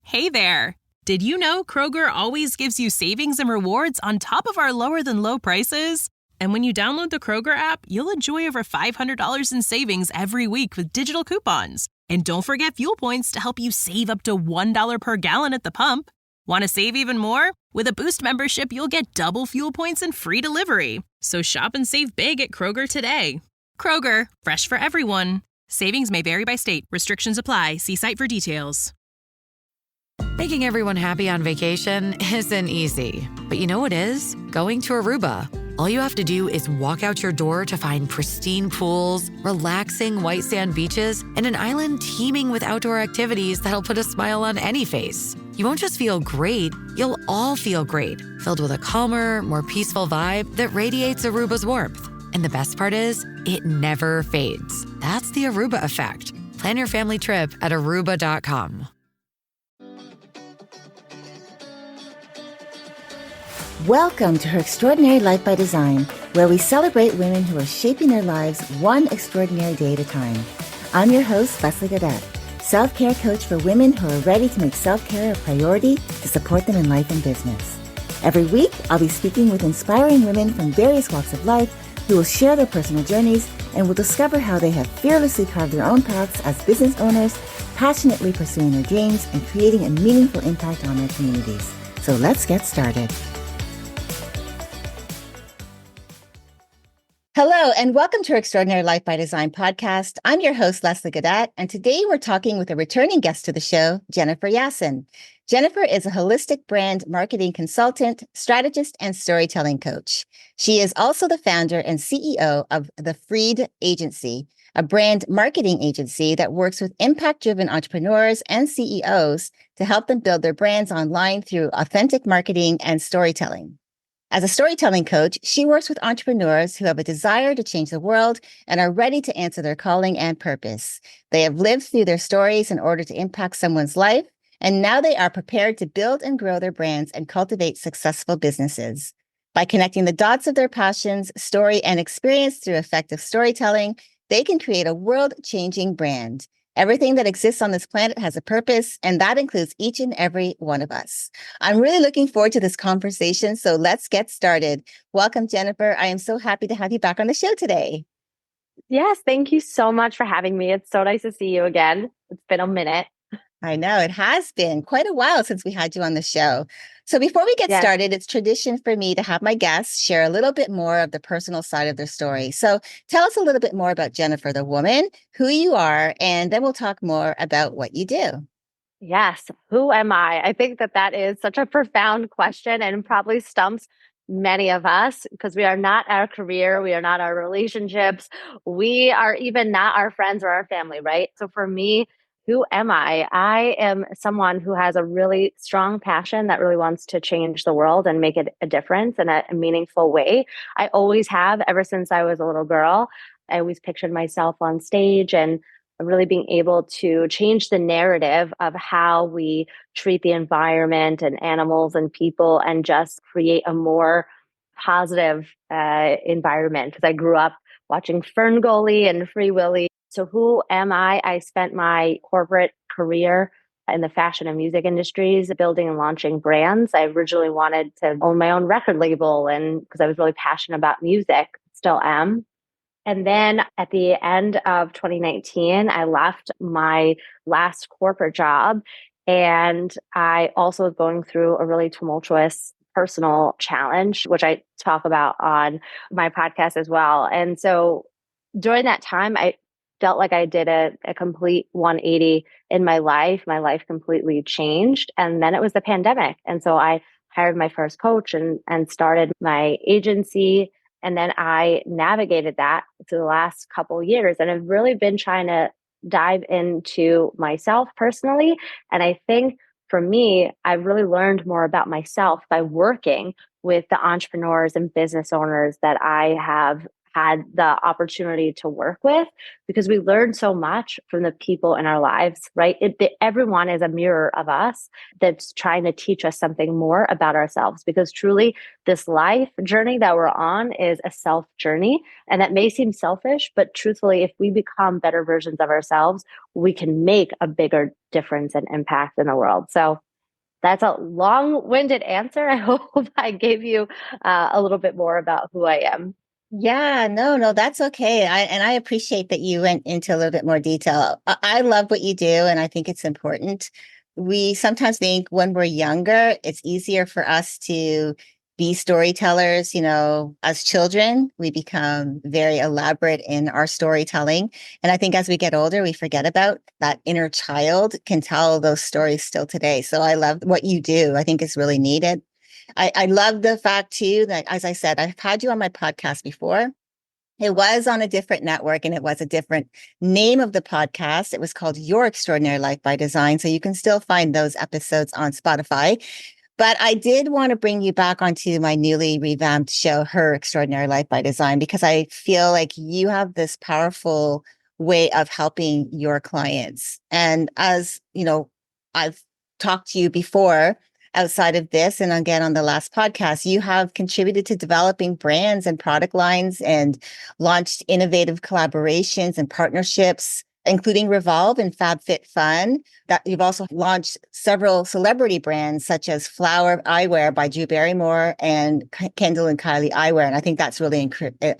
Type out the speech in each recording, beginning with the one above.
Hey there! Did you know Kroger always gives you savings and rewards on top of our lower than low prices? And when you download the Kroger app, you'll enjoy over $500 in savings every week with digital coupons. And don't forget fuel points to help you save up to $1 per gallon at the pump. Want to save even more? With a Boost membership, you'll get double fuel points and free delivery. So shop and save big at Kroger today. Kroger, fresh for everyone. Savings may vary by state. Restrictions apply. See site for details. Making everyone happy on vacation isn't easy. But you know what is? Going to Aruba. All you have to do is walk out your door to find pristine pools, relaxing white sand beaches, and an island teeming with outdoor activities that'll put a smile on any face. You won't just feel great, you'll all feel great, filled with a calmer, more peaceful vibe that radiates Aruba's warmth. And the best part is, it never fades. That's the Aruba effect. Plan your family trip at aruba.com. Welcome to Her Extraordinary Life by Design, where we celebrate women who are shaping their lives one extraordinary day at a time. I'm your host, Leslie Gaudet, self-care coach for women who are ready to make self-care a priority to support them in life and business. Every week, I'll be speaking with inspiring women from various walks of life who will share their personal journeys and will discover how they have fearlessly carved their own paths as business owners, passionately pursuing their dreams and creating a meaningful impact on their communities. So let's get started. Hello, and welcome to our Extraordinary Life by Design podcast. I'm your host, Leslie Gaudet, and today we're talking with a returning guest to the show, Jennifer Yassen. Jennifer is a holistic brand marketing consultant, strategist, and storytelling coach. She is also the founder and CEO of The Freed Agency, a brand marketing agency that works with impact-driven entrepreneurs and CEOs to help them build their brands online through authentic marketing and storytelling. As a storytelling coach, she works with entrepreneurs who have a desire to change the world and are ready to answer their calling and purpose. They have lived through their stories in order to impact someone's life, and now they are prepared to build and grow their brands and cultivate successful businesses. By connecting the dots of their passions, story, and experience through effective storytelling, they can create a world-changing brand. Everything that exists on this planet has a purpose, and that includes each and every one of us. I'm really looking forward to this conversation, so let's get started. Welcome, Jennifer. I am so happy to have you back on the show today. Yes, thank you so much for having me. It's so nice to see you again. It's been a minute. I know it has been quite a while since we had you on the show. So before we get started, it's tradition for me to have my guests share a little bit more of the personal side of their story. So tell us a little bit more about Jennifer, the woman, who you are, and then we'll talk more about what you do. Yes, who am I? I think that is such a profound question and probably stumps many of us because we are not our career, we are not our relationships, we are even not our friends or our family, right? So for me, who am I? I am someone who has a really strong passion that really wants to change the world and make it a difference in a meaningful way. I always have, ever since I was a little girl. I always pictured myself on stage and really being able to change the narrative of how we treat the environment and animals and people and just create a more positive environment. Because I grew up watching Ferngully and Free Willy. So who am I? I spent my corporate career in the fashion and music industries, building and launching brands. I originally wanted to own my own record label, and because I was really passionate about music, still am. And then at the end of 2019, I left my last corporate job. And I also was going through a really tumultuous personal challenge, which I talk about on my podcast as well. And so during that time, I felt like I did a complete 180 in my life. My life completely changed. And then it was the pandemic. And so I hired my first coach and started my agency. And then I navigated that for the last couple of years. And I've really been trying to dive into myself personally. And I think for me, I've really learned more about myself by working with the entrepreneurs and business owners that I have had the opportunity to work with, because we learn so much from the people in our lives, right? Everyone is a mirror of us that's trying to teach us something more about ourselves, because truly this life journey that we're on is a self journey. And that may seem selfish, but truthfully, if we become better versions of ourselves, we can make a bigger difference and impact in the world. So that's a long-winded answer. I hope I gave you a little bit more about who I am. Yeah, no, that's okay. I appreciate that you went into a little bit more detail. I love what you do, and I think it's important. We sometimes think when we're younger, it's easier for us to be storytellers. As children, we become very elaborate in our storytelling. And I think as we get older, we forget about that inner child can tell those stories still today. So I love what you do. I think it's really needed. I love the fact too that, as I said, I've had you on my podcast before. It was on a different network and it was a different name of the podcast. It was called Your Extraordinary Life by Design. So you can still find those episodes on Spotify. But I did want to bring you back onto my newly revamped show, Her Extraordinary Life by Design, because I feel like you have this powerful way of helping your clients. And as you know, I've talked to you before outside of this, and again on the last podcast, you have contributed to developing brands and product lines and launched innovative collaborations and partnerships, including Revolve and FabFitFun. That you've also launched several celebrity brands such as Flower Eyewear by Drew Barrymore and Kendall and Kylie Eyewear. And I think that's really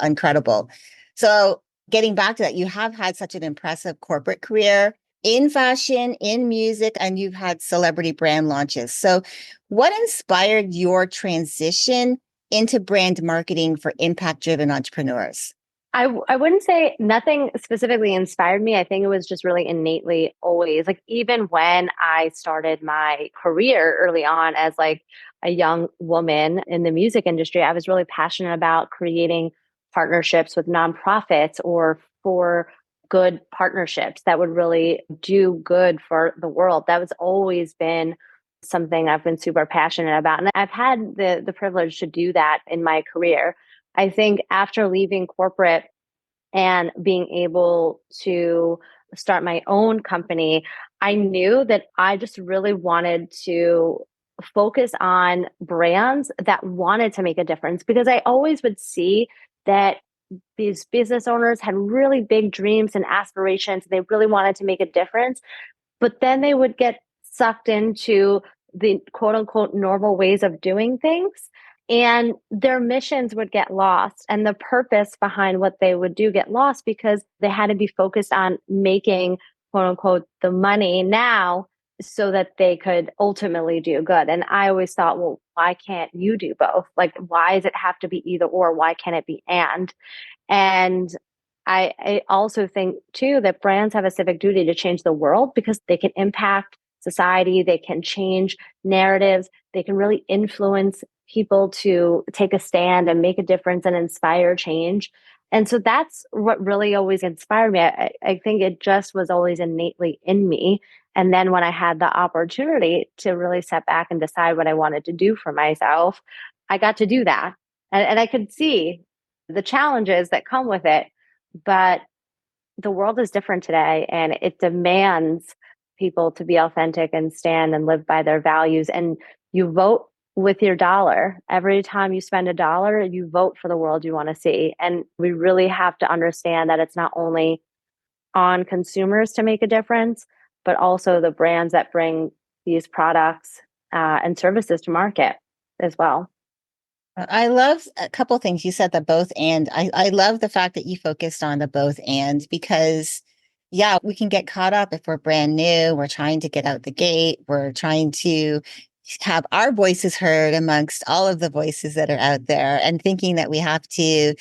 incredible. So getting back to that, you have had such an impressive corporate career in fashion, in music, and you've had celebrity brand launches. So what inspired your transition into brand marketing for impact-driven entrepreneurs? I wouldn't say nothing specifically inspired me. I think it was just really innately always, like, even when I started my career early on as like a young woman in the music industry, I was really passionate about creating partnerships with nonprofits or for good partnerships that would really do good for the world. That was always been something I've been super passionate about. And I've had the privilege to do that in my career. I think after leaving corporate and being able to start my own company, I knew that I just really wanted to focus on brands that wanted to make a difference, because I always would see that these business owners had really big dreams and aspirations. They really wanted to make a difference, but then they would get sucked into the quote unquote normal ways of doing things, and their missions would get lost and the purpose behind what they would do get lost, because they had to be focused on making quote unquote the money now so that they could ultimately do good. And I always thought, well, why can't you do both? Like, why does it have to be either or? Why can't it be and I also think too that brands have a civic duty to change the world, because they can impact society, they can change narratives, they can really influence people to take a stand and make a difference and inspire change. And so that's what really always inspired me. I think it just was always innately in me. And then when I had the opportunity to really step back and decide what I wanted to do for myself, I got to do that. And I could see the challenges that come with it. But the world is different today, and it demands people to be authentic and stand and live by their values. And you vote with your dollar. Every time you spend a dollar, you vote for the world you want to see. And we really have to understand that it's not only on consumers to make a difference, but also the brands that bring these products and services to market as well. I love a couple things you said, the both and. I love the fact that you focused on the both and, because yeah, we can get caught up if we're brand new, we're trying to get out the gate, we're trying to have our voices heard amongst all of the voices that are out there, and thinking that we have to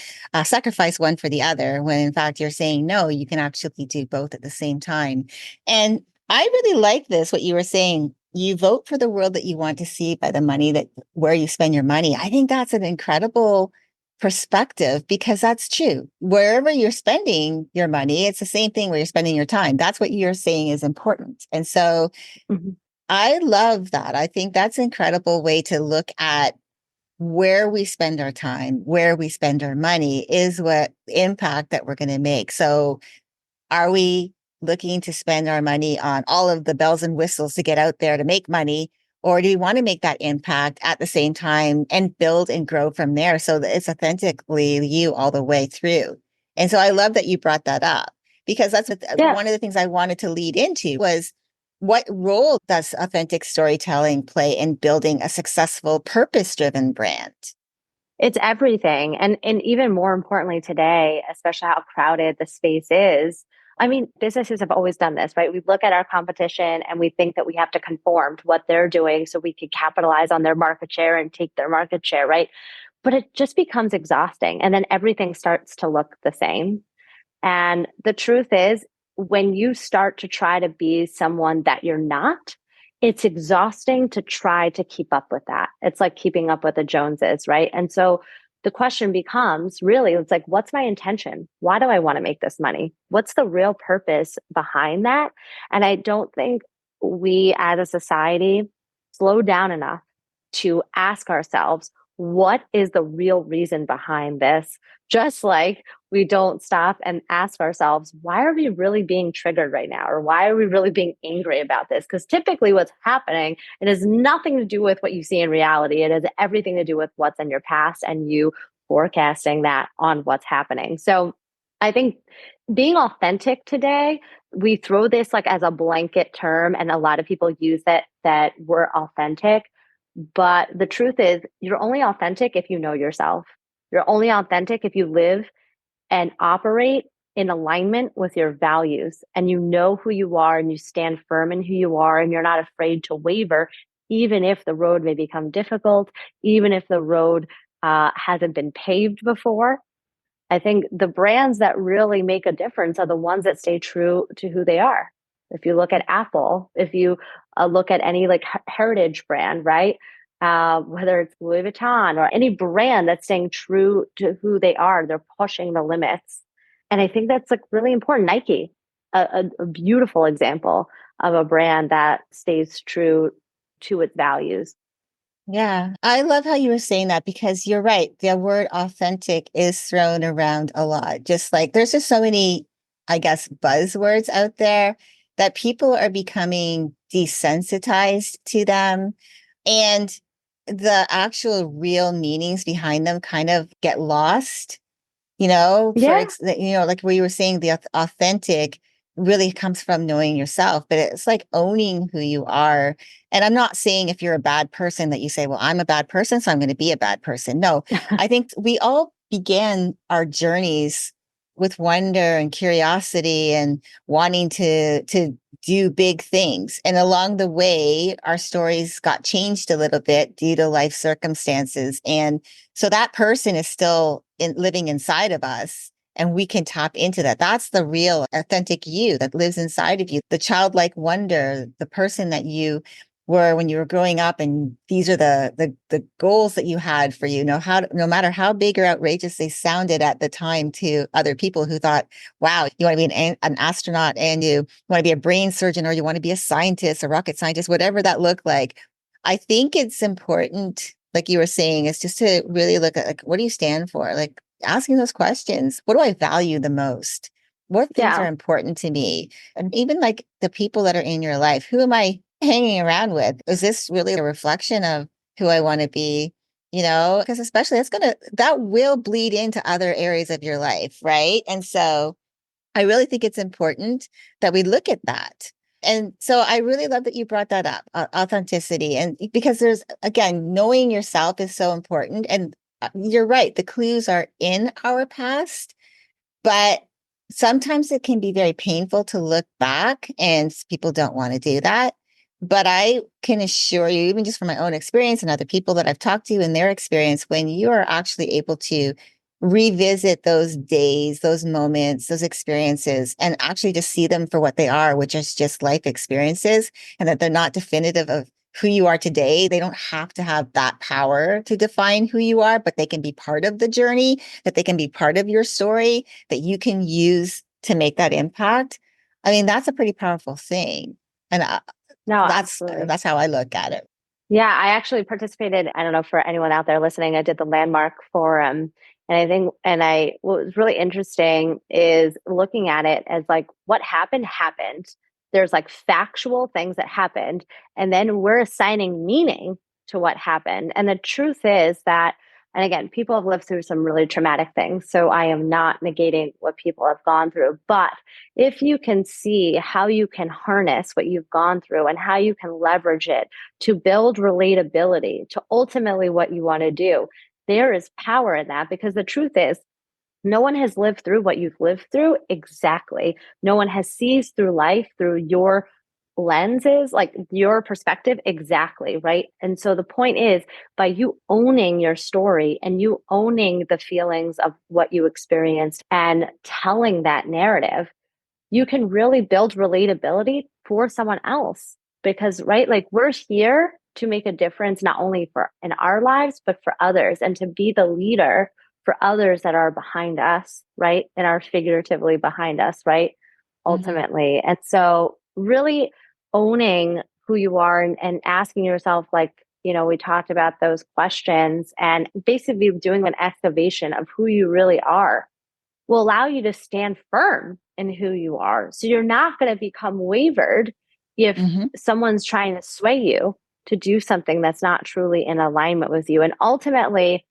sacrifice one for the other, when in fact you're saying, no, you can actually do both at the same time. And I really like this, what you were saying. You vote for the world that you want to see by the money that where you spend your money. I think that's an incredible perspective, because that's true. Wherever you're spending your money, it's the same thing where you're spending your time. That's what you're saying is important. And so I love that. I think that's an incredible way to look at where we spend our time, where we spend our money is what impact that we're going to make. So are we looking to spend our money on all of the bells and whistles to get out there to make money? Or do we want to make that impact at the same time and build and grow from there so that it's authentically you all the way through? And so I love that you brought that up because that's Yeah. one of the things I wanted to lead into was what role does authentic storytelling play in building a successful purpose-driven brand? It's everything. And even more importantly today, especially how crowded the space is. I mean, businesses have always done this, right? We look at our competition and we think that we have to conform to what they're doing so we could capitalize on their market share and take their market share, right? But it just becomes exhausting. And then everything starts to look the same. And the truth is, when you start to try to be someone that you're not, it's exhausting to try to keep up with that. It's like keeping up with the Joneses, right? And so the question becomes really, it's like, what's my intention? Why do I want to make this money? What's the real purpose behind that? And I don't think we as a society slow down enough to ask ourselves, what is the real reason behind this? Just like we don't stop and ask ourselves, why are we really being triggered right now? Or why are we really being angry about this? Because typically what's happening, it has nothing to do with what you see in reality. It has everything to do with what's in your past and you forecasting that on what's happening. So I think being authentic today, we throw this like as a blanket term, and a lot of people use it that we're authentic. But the truth is, you're only authentic if you know yourself. You're only authentic if you live and operate in alignment with your values and you know who you are and you stand firm in who you are and you're not afraid to waver, even if the road may become difficult, even if the road hasn't been paved before. I think the brands that really make a difference are the ones that stay true to who they are. If you look at Apple, if you look at any like heritage brand, right? Whether it's Louis Vuitton or any brand that's staying true to who they are, they're pushing the limits. And I think that's like really important. Nike, a beautiful example of a brand that stays true to its values. Yeah, I love how you were saying that because you're right. The word authentic is thrown around a lot. Just like there's just so many, I guess, buzzwords out there that people are becoming desensitized to them. And the actual real meanings behind them kind of get lost. Yeah. Like where you were saying the authentic really comes from knowing yourself, but it's like owning who you are. And I'm not saying if you're a bad person that you say, well, I'm a bad person, so I'm going to be a bad person. No, I think we all began our journeys with wonder and curiosity and wanting to do big things. And along the way, our stories got changed a little bit due to life circumstances. And so that person is still living inside of us and we can tap into that. That's the real authentic you that lives inside of you, the childlike wonder, the person that you were when you were growing up. And these are the goals that you had for you, no matter how big or outrageous they sounded at the time to other people who thought, wow, you want to be an astronaut and you want to be a brain surgeon or you want to be a scientist, a rocket scientist, whatever that looked like. I think it's important, like you were saying, is just to really look at like, what do you stand for? Like asking those questions. What do I value the most? What things are Yeah. important to me? And even like the people that are in your life, who am I hanging around with? Is this really a reflection of who I want to be? Because especially that will bleed into other areas of your life, right? And so I really think it's important that we look at that. And so I really love that you brought that up, authenticity. And because again, knowing yourself is so important. And you're right, the clues are in our past, but sometimes it can be very painful to look back, and people don't want to do that. But I can assure you, even just from my own experience and other people that I've talked to in their experience, when you are actually able to revisit those days, those moments, those experiences, and actually just see them for what they are, which is just life experiences, and that they're not definitive of who you are today. They don't have to have that power to define who you are, but they can be part of the journey, that they can be part of your story, that you can use to make that impact. I mean, that's a pretty powerful thing. And No, that's absolutely. that's how I look at it. Yeah, I actually participated. I don't know, for anyone out there listening, I did the Landmark Forum. And I think, what was really interesting is looking at it as like what happened happened. There's like factual things that happened, and then we're assigning meaning to what happened. And the truth is that, and again, people have lived through some really traumatic things. So I am not negating what people have gone through. But if you can see how you can harness what you've gone through and how you can leverage it to build relatability to ultimately what you want to do, there is power in that, because the truth is, no one has lived through what you've lived through exactly. No one has seized through life through your lenses, like your perspective exactly, right? And so the point is, by you owning your story and you owning the feelings of what you experienced and telling that narrative, you can really build relatability for someone else. Because, right, like we're here to make a difference, not only for in our lives, but for others, and to be the leader for others that are behind us, right? And are figuratively behind us, right? Mhm. Ultimately. And so really owning who you are, and asking yourself, like, we talked about those questions, and basically doing an excavation of who you really are will allow you to stand firm in who you are. So you're not going to become wavered if Mhm. someone's trying to sway you to do something that's not truly in alignment with you. And ultimately,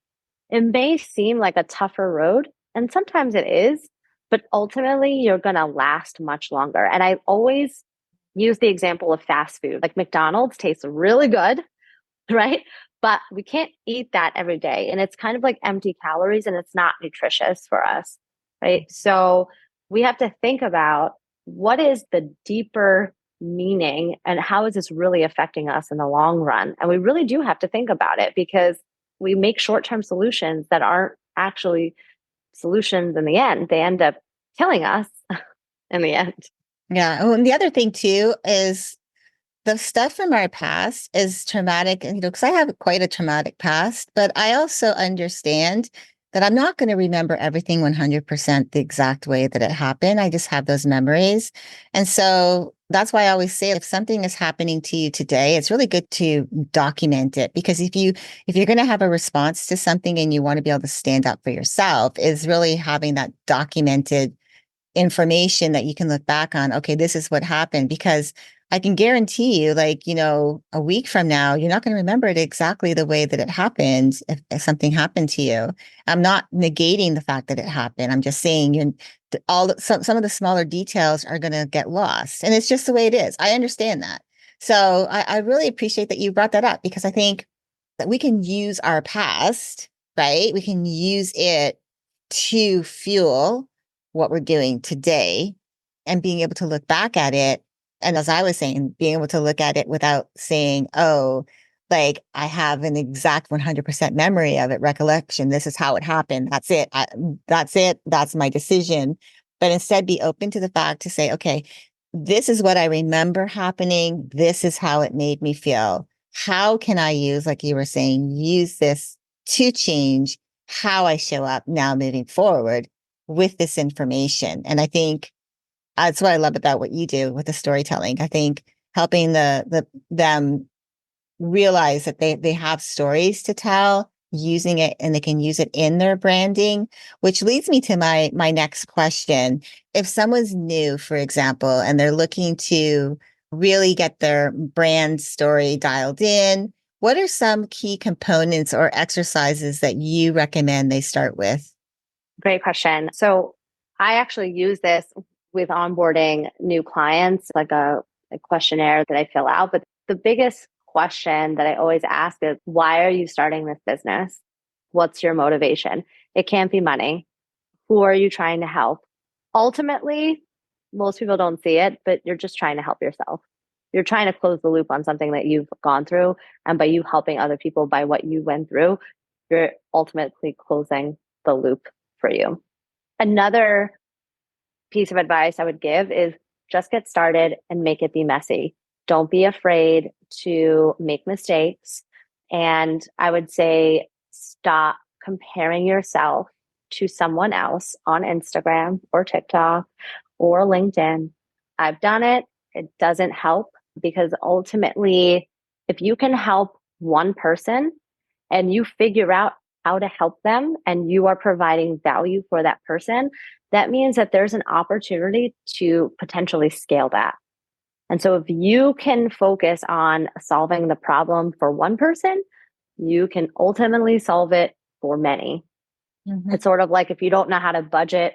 it may seem like a tougher road, and sometimes it is, but ultimately, you're going to last much longer. And I always use the example of fast food. Like McDonald's tastes really good, right? But we can't eat that every day. And it's kind of like empty calories, and it's not nutritious for us, right? So we have to think about what is the deeper meaning and how is this really affecting us in the long run? And we really do have to think about it, because we make short term solutions that aren't actually solutions in the end. They end up killing us in the end. Yeah. Oh, and the other thing too is the stuff from our past is traumatic, and because I have quite a traumatic past, but I also understand that I'm not going to remember everything 100% the exact way that it happened. I just have those memories. And so that's why I always say, if something is happening to you today, it's really good to document it, because if you're going to have a response to something and you want to be able to stand up for yourself, is really having that documented information that you can look back on. Okay, this is what happened. Because I can guarantee you, like, a week from now, you're not going to remember it exactly the way that it happened if something happened to you. I'm not negating the fact that it happened. I'm just saying some of the smaller details are going to get lost. And it's just the way it is. I understand that. So I really appreciate that you brought that up, because I think that we can use our past, right? We can use it to fuel what we're doing today, and being able to look back at it. And as I was saying, being able to look at it without saying, oh, like I have an exact 100% memory of it, recollection. This is how it happened. That's it. That's it. That's my decision. But instead be open to the fact to say, okay, this is what I remember happening. This is how it made me feel. How can I use, like you were saying, use this to change how I show up now moving forward with this information? And I think that's what I love about what you do with the storytelling. I think helping them realize that they have stories to tell, using it, and they can use it in their branding, which leads me to my next question. If someone's new, for example, and they're looking to really get their brand story dialed in, what are some key components or exercises that you recommend they start with? Great question. So I actually use this with onboarding new clients, like a questionnaire that I fill out. But the biggest question that I always ask is, why are you starting this business? What's your motivation? It can't be money. Who are you trying to help? Ultimately, most people don't see it, but you're just trying to help yourself. You're trying to close the loop on something that you've gone through. And by you helping other people by what you went through, you're ultimately closing the loop for you. Another piece of advice I would give is just get started and make it be messy. Don't be afraid to make mistakes. And I would say stop comparing yourself to someone else on Instagram or TikTok or LinkedIn. I've done it. It doesn't help, because ultimately, if you can help one person and you figure out how to help them and you are providing value for that person, that means that there's an opportunity to potentially scale that. And so if you can focus on solving the problem for one person, you can ultimately solve it for many. Mhm. It's sort of like if you don't know how to budget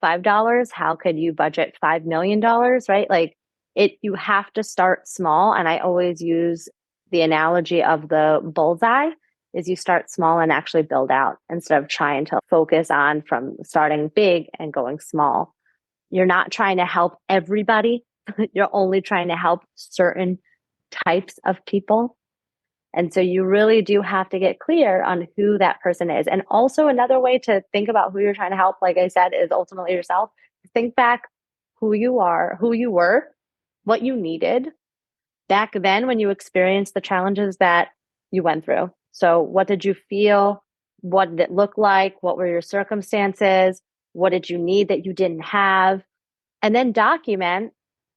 $5, how could you budget $5 million, right? Like you have to start small. And I always use the analogy of the bullseye is you start small and actually build out instead of trying to focus on from starting big and going small. You're not trying to help everybody. You're only trying to help certain types of people. And so you really do have to get clear on who that person is. And also another way to think about who you're trying to help, like I said, is ultimately yourself. Think back who you are, who you were, what you needed back then when you experienced the challenges that you went through. So what did you feel? What did it look like? What were your circumstances? What did you need that you didn't have? And then document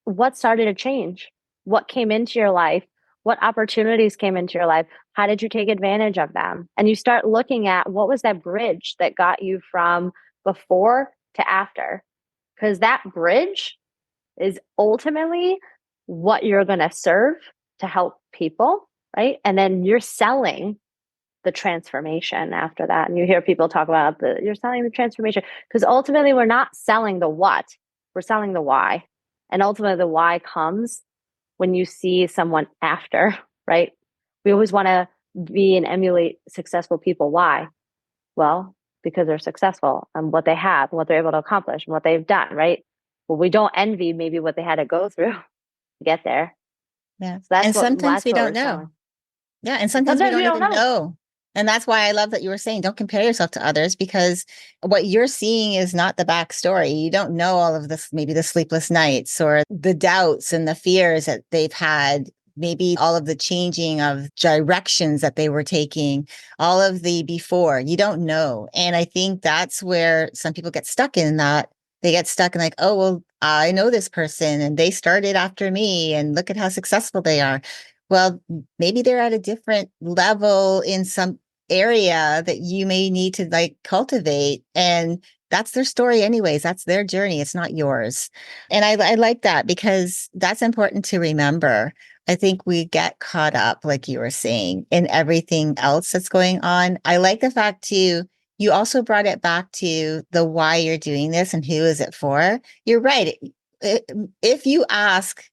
what started to change, what came into your life, what opportunities came into your life, how did you take advantage of them? And you start looking at what was that bridge that got you from before to after? Because that bridge is ultimately what you're going to serve to help people, right? And then you're selling the transformation after that. And you hear people talk about you're selling the transformation because ultimately we're not selling the what, we're selling the why. And ultimately the why comes when you see someone after, right? We always want to be and emulate successful people. Why? Well, because they're successful and what they have and what they're able to accomplish and what they've done, right? Well, we don't envy maybe what they had to go through to get there. Yeah. So that's And sometimes that's we what don't we're know. selling. Yeah. And sometimes we Sometimes we don't don't even know. know. And that's why I love that you were saying, don't compare yourself to others because what you're seeing is not the backstory. You don't know all of this, maybe the sleepless nights or the doubts and the fears that they've had, maybe all of the changing of directions that they were taking, all of the before. You don't know. And I think that's where some people get stuck in that. They get stuck in like, oh, well, I know this person and they started after me and look at how successful they are. Well, maybe they're at a different level in some area that you may need to like cultivate. And that's their story, anyways. That's their journey. It's not yours. And I like that because that's important to remember. I think we get caught up, like you were saying, in everything else that's going on. I like the fact too, you also brought it back to the why you're doing this and who is it for. You're right. If you ask,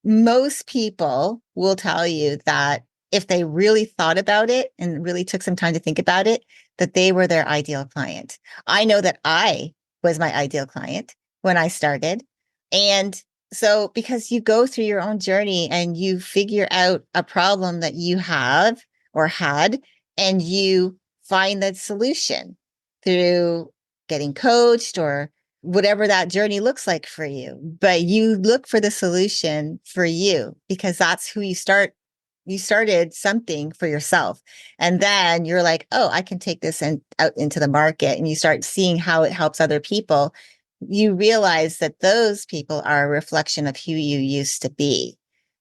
most people will tell you that if they really thought about it and really took some time to think about it, that they were their ideal client. I know that I was my ideal client when I started. And so, because you go through your own journey and you figure out a problem that you have or had, and you find the solution through getting coached or whatever that journey looks like for you. But you look for the solution for you because that's who you start. You started something for yourself. And then you're like, oh, I can take this and out into the market. And you start seeing how it helps other people. You realize that those people are a reflection of who you used to be.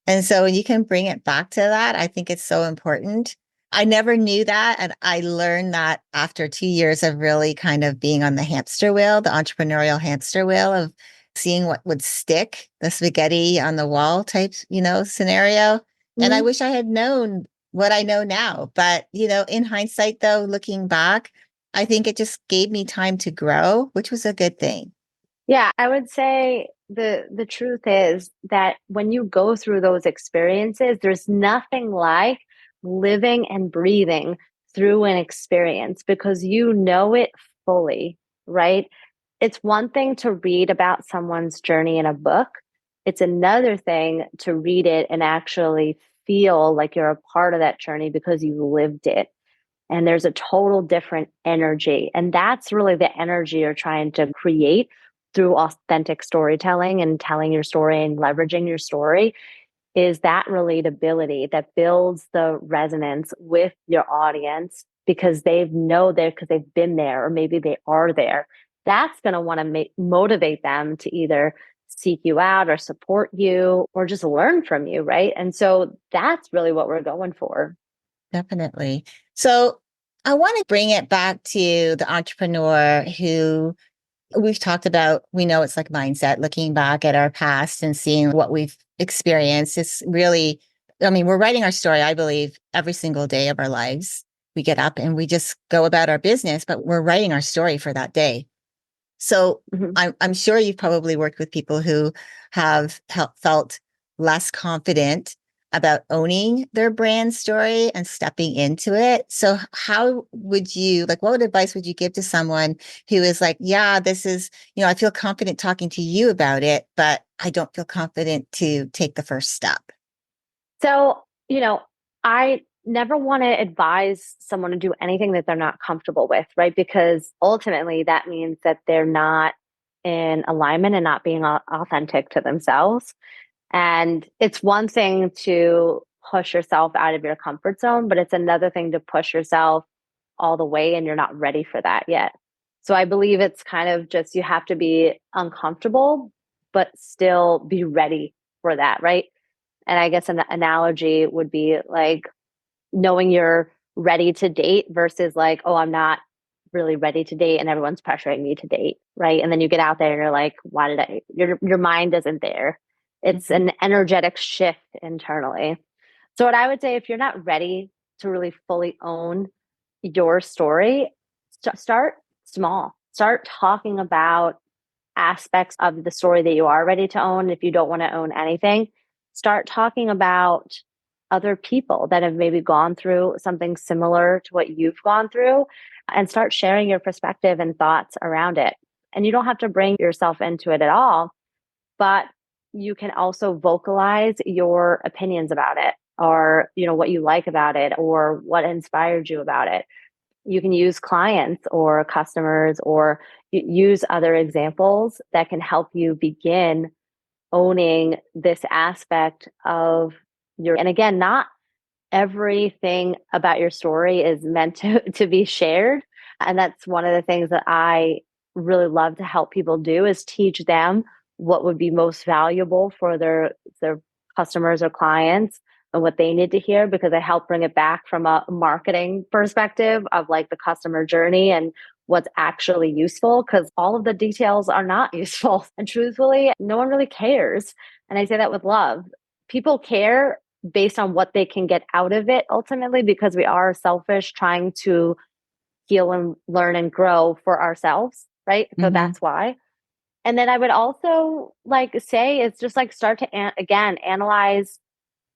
And so when you can bring it back to that, I think it's so important. I never knew that. And I learned that after 2 years of really kind of being on the hamster wheel, the entrepreneurial hamster wheel of seeing what would stick, the spaghetti on the wall type, scenario. And I Mhm. wish I had known what I know now. But, in hindsight, though, looking back, I think it just gave me time to grow, which was a good thing. Yeah, I would say the truth is that when you go through those experiences, there's nothing like living and breathing through an experience because you know it fully, right? It's one thing to read about someone's journey in a book. It's another thing to read it and actually feel like you're a part of that journey because you lived it. And there's a total different energy. And that's really the energy you're trying to create through authentic storytelling and telling your story and leveraging your story is that relatability that builds the resonance with your audience because they know there because they've been there or maybe they are there. That's going to want to motivate them to either seek you out or support you or just learn from you, right? And so that's really what we're going for. Definitely. So I want to bring it back to the entrepreneur who we've talked about. We know it's like mindset, looking back at our past and seeing what we've experienced. It's really, I mean, we're writing our story, I believe, every single day of our lives. We get up and we just go about our business, but we're writing our story for that day. So Mhm. I'm sure you've probably worked with people who have felt less confident about owning their brand story and stepping into it. So how would you, like, what advice would you give to someone who is like, yeah, this is, I feel confident talking to you about it, but I don't feel confident to take the first step? So, I never want to advise someone to do anything that they're not comfortable with, right? Because ultimately that means that they're not in alignment and not being authentic to themselves. And it's one thing to push yourself out of your comfort zone, but it's another thing to push yourself all the way and you're not ready for that yet. So I believe it's kind of just you have to be uncomfortable, but still be ready for that, right? And I guess an analogy would be like knowing you're ready to date versus like, oh, I'm not really ready to date and everyone's pressuring me to date, right? And then you get out there and you're like, why did I your mind isn't there. It's Mhm. an energetic shift internally. So what I would say if you're not ready to really fully own your story, start small. Start talking about aspects of the story that you are ready to own. If you don't want to own anything, start talking about other people that have maybe gone through something similar to what you've gone through and start sharing your perspective and thoughts around it. And you don't have to bring yourself into it at all, but you can also vocalize your opinions about it or what you like about it or what inspired you about it. You can use clients or customers or use other examples that can help you begin owning this aspect of and again, not everything about your story is meant to be shared. And that's one of the things that I really love to help people do is teach them what would be most valuable for their customers or clients and what they need to hear because I help bring it back from a marketing perspective of like the customer journey and what's actually useful because all of the details are not useful. And truthfully, no one really cares. And I say that with love. People care based on what they can get out of it ultimately because we are selfish trying to heal and learn and grow for ourselves, right? So Mhm. that's why. And then I would also like say it's just like start to again analyze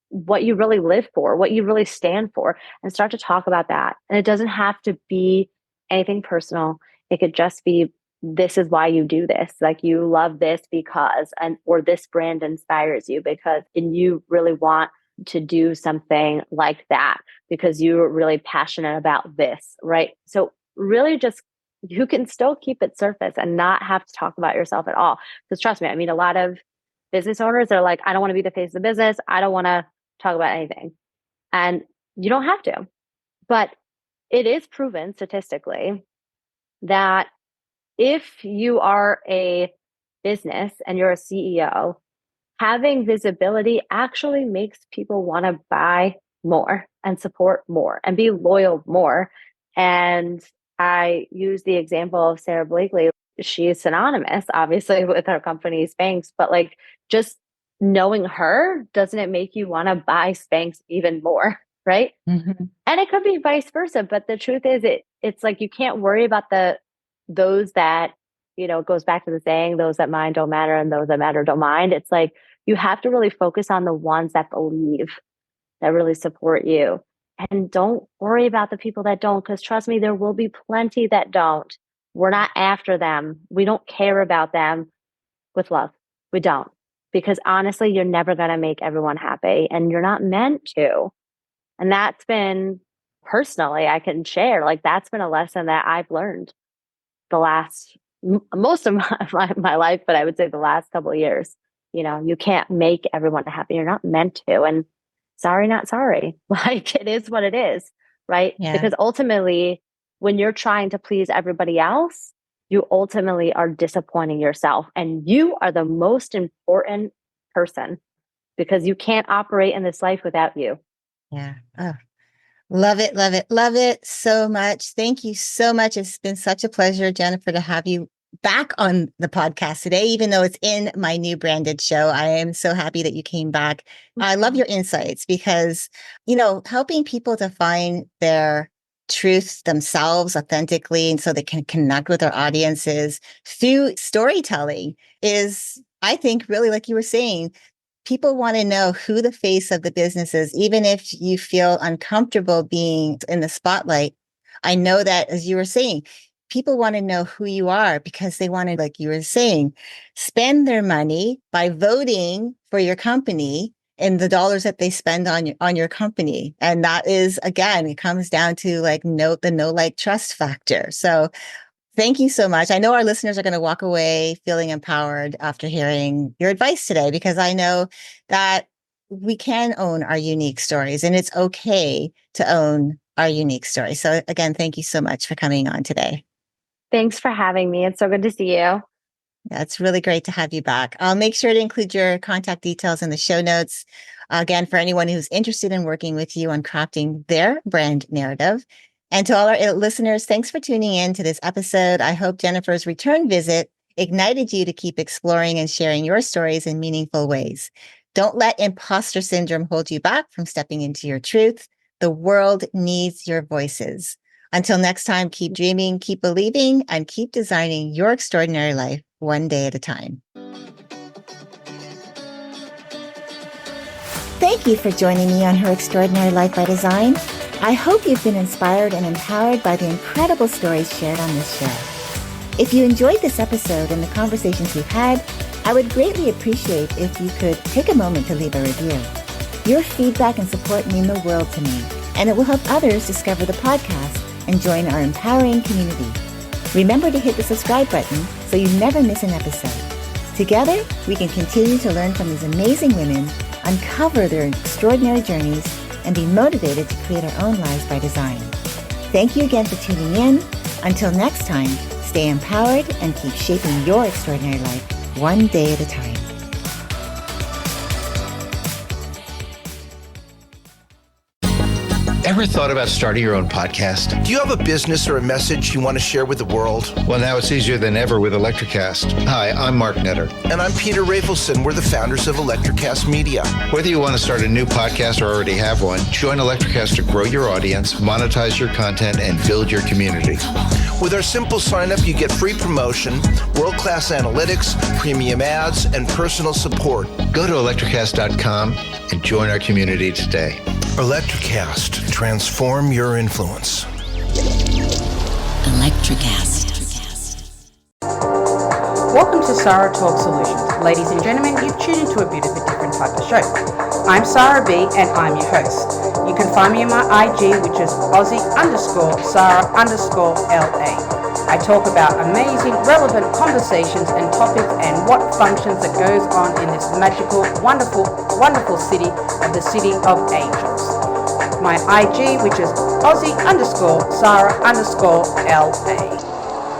what you really live for, what you really stand for, and start to talk about that. And it doesn't have to be anything personal. It could just be this is why you do this. Like you love this because, and or this brand inspires you because, and you really want to do something like that because you're really passionate about this, right? So really just you can still keep it surface and not have to talk about yourself at all. Because trust me, I mean, a lot of business owners are like, I don't want to be the face of the business. I don't want to talk about anything. And you don't have to. But it is proven statistically that if you are a business and you're a CEO, having visibility actually makes people want to buy more and support more and be loyal more. And I use the example of Sarah Blakely. She is synonymous, obviously, with her company Spanx, but like just knowing her, doesn't it make you want to buy Spanx even more? Right. Mhm. And it could be vice versa. But the truth is it's like you can't worry about those that, it goes back to the saying, those that mind don't matter and those that matter don't mind. It's like you have to really focus on the ones that believe, that really support you. And don't worry about the people that don't, because trust me, there will be plenty that don't. We're not after them. We don't care about them with love. We don't. Because honestly, you're never going to make everyone happy and you're not meant to. And that's been personally, I can share, like that's been a lesson that I've learned the last, most of my life, but I would say the last couple of years. You can't make everyone happy. You're not meant to. And sorry, not sorry. Like it is what it is, right? Yeah. Because ultimately, when you're trying to please everybody else, you ultimately are disappointing yourself. And you are the most important person because you can't operate in this life without you. Yeah. Oh, Love it, love it, love it so much. Thank you so much. It's been such a pleasure, Jennifer, to have you back on the podcast today, even though it's in my new branded show. I am so happy that you came back. I love your insights because, helping people to find their truth themselves authentically and so they can connect with their audiences through storytelling is, I think, really, like you were saying, people want to know who the face of the business is, even if you feel uncomfortable being in the spotlight. I know that, as you were saying, people want to know who you are because they want to, like you were saying, spend their money by voting for your company and the dollars that they spend on your company. And that is, again, it comes down to like the know, like, trust factor. So thank you so much. I know our listeners are going to walk away feeling empowered after hearing your advice today, because I know that we can own our unique stories and it's okay to own our unique story. So again, thank you so much for coming on today. Thanks for having me. It's so good to see you. That's really great to have you back. I'll make sure to include your contact details in the show notes. Again, for anyone who's interested in working with you on crafting their brand narrative. And to all our listeners, thanks for tuning in to this episode. I hope Jennifer's return visit ignited you to keep exploring and sharing your stories in meaningful ways. Don't let imposter syndrome hold you back from stepping into your truth. The world needs your voices. Until next time, keep dreaming, keep believing, and keep designing your extraordinary life one day at a time. Thank you for joining me on Her Extraordinary Life by Design. I hope you've been inspired and empowered by the incredible stories shared on this show. If you enjoyed this episode and the conversations we've had, I would greatly appreciate if you could take a moment to leave a review. Your feedback and support mean the world to me, and it will help others discover the podcast and join our empowering community. Remember to hit the subscribe button so you never miss an episode. Together, we can continue to learn from these amazing women, uncover their extraordinary journeys, and be motivated to create our own lives by design. Thank you again for tuning in. Until next time, stay empowered and keep shaping your extraordinary life one day at a time. Ever thought about starting your own podcast? Do you have a business or a message you want to share with the world? Well, now it's easier than ever with Electricast. Hi, I'm Mark Netter. And I'm Peter Rafelson. We're the founders of Electricast Media. Whether you want to start a new podcast or already have one, join Electricast to grow your audience, monetize your content, and build your community. With our simple sign-up, you get free promotion, world-class analytics, premium ads, and personal support. Go to electricast.com and join our community today. Electricast. Transform your influence. Electricast. Welcome to Sarah Talk Solutions. Ladies and gentlemen, you've tuned into a bit of a different type of show. I'm Sarah B and I'm your host. You can find me on my IG, which is Aussie_Sarah_LA. I talk about amazing, relevant conversations and topics and what functions that goes on in this magical, wonderful, wonderful city of the City of Angels. My IG, which is Aussie_Sarah_LA.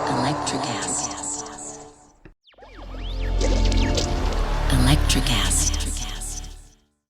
Electricast. Electricast.